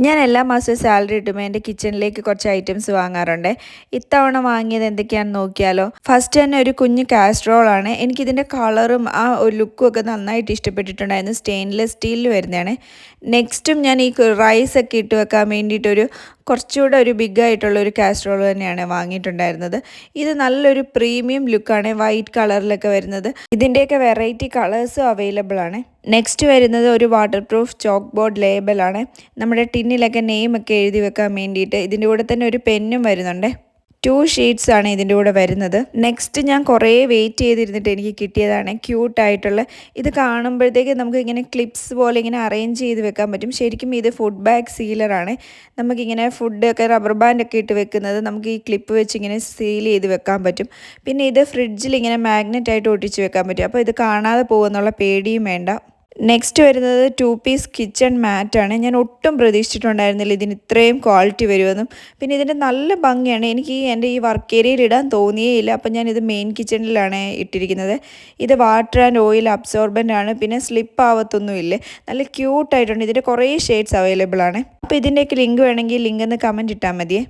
ഞാൻ എല്ലാ മാസവും സാലറി കിട്ടുമ്പോൾ എൻ്റെ കിച്ചണിലേക്ക് കുറച്ച് ഐറ്റംസ് വാങ്ങാറുണ്ട്. ഇത്തവണ വാങ്ങിയത് എന്തൊക്കെയാണെന്ന് നോക്കിയാലോ. ഫസ്റ്റ് തന്നെ ഒരു കുഞ്ഞ് കാസ്ട്രോളാണ്. എനിക്കിതിൻ്റെ കളറും ആ ഒരു ലുക്കും ഒക്കെ നന്നായിട്ട് ഇഷ്ടപ്പെട്ടിട്ടുണ്ടായിരുന്നു. സ്റ്റെയിൻലെസ് സ്റ്റീലിൽ വരുന്നതാണ്. നെക്സ്റ്റും ഞാൻ ഈ റൈസൊക്കെ ഇട്ട് വെക്കാൻ വേണ്ടിയിട്ടൊരു കുറച്ചുകൂടെ ഒരു ബിഗ് ആയിട്ടുള്ള ഒരു കാസ്ട്രോൾ തന്നെയാണ് വാങ്ങിയിട്ടുണ്ടായിരുന്നത്. ഇത് നല്ലൊരു പ്രീമിയം ലുക്കാണ്, വൈറ്റ് കളറിലൊക്കെ വരുന്നത്. ഇതിൻ്റെയൊക്കെ വെറൈറ്റി കളേഴ്സും അവൈലബിൾ ആണ്. നെക്സ്റ്റ് വരുന്നത് ഒരു വാട്ടർ പ്രൂഫ് ചോക്ക് ബോർഡ് ലേബലാണ്. നമ്മുടെ ടിന്നിലൊക്കെ നെയിമൊക്കെ എഴുതി വെക്കാൻ വേണ്ടിയിട്ട്. ഇതിൻ്റെ കൂടെ തന്നെ ഒരു പെന്നും വരുന്നുണ്ട്. 2 ഷീറ്റ്സ് ആണ് ഇതിൻ്റെ കൂടെ വരുന്നത്. നെക്സ്റ്റ് ഞാൻ കുറേ വെയിറ്റ് ചെയ്തിരുന്നിട്ട് എനിക്ക് കിട്ടിയതാണ് ക്യൂട്ടായിട്ടുള്ള. ഇത് കാണുമ്പോഴത്തേക്ക് നമുക്ക് ഇങ്ങനെ ക്ലിപ്സ് പോലെ ഇങ്ങനെ അറേഞ്ച് ചെയ്ത് വെക്കാൻ പറ്റും. ശരിക്കും ഇത് ഫുഡ് ബാഗ് സീലറാണ്. നമുക്കിങ്ങനെ ഫുഡൊക്കെ റബ്ബർ ബാൻഡൊക്കെ ഇട്ട് വെക്കുന്നത് നമുക്ക് ഈ ക്ലിപ്പ് വെച്ച് ഇങ്ങനെ സീൽ ചെയ്ത് വെക്കാൻ പറ്റും. പിന്നെ ഇത് ഫ്രിഡ്ജിൽ ഇങ്ങനെ മാഗ്നറ്റായിട്ട് ഒട്ടിച്ച് വെക്കാൻ പറ്റും. അപ്പോൾ ഇത് കാണാതെ പോകുമെന്നുള്ള പേടിയും വേണ്ട. നെക്സ്റ്റ് വരുന്നത് 2 പീസ് കിച്ചൺ മാറ്റാണ്. ഞാൻ ഒട്ടും പ്രതീക്ഷിച്ചിട്ടുണ്ടായിരുന്നില്ല ഇതിന് ഇത്രയും ക്വാളിറ്റി വരുമെന്നും. പിന്നെ ഇതിൻ്റെ നല്ല ഭംഗിയാണ്. എനിക്ക് എൻ്റെ ഈ വർക്ക് ഏരിയയിൽ ഇടാൻ തോന്നിയേയില്ല. അപ്പം ഞാനിത് മെയിൻ കിച്ചണിലാണ് ഇട്ടിരിക്കുന്നത്. ഇത് വാട്ടർ ആൻഡ് ഓയിൽ അബ്സോർബൻ്റ് ആണ്. പിന്നെ സ്ലിപ്പ് ആവത്തൊന്നുമില്ല. നല്ല ക്യൂട്ടായിട്ടുണ്ട്. ഇതിൻ്റെ കുറേ ഷെയ്ഡ്സ് അവൈലബിൾ ആണ്. അപ്പോൾ ഇതിൻ്റെയൊക്കെ ലിങ്ക് വേണമെങ്കിൽ ലിങ്ക് ഒന്ന് കമൻറ്റ് ഇട്ടാൽ മതിയേ.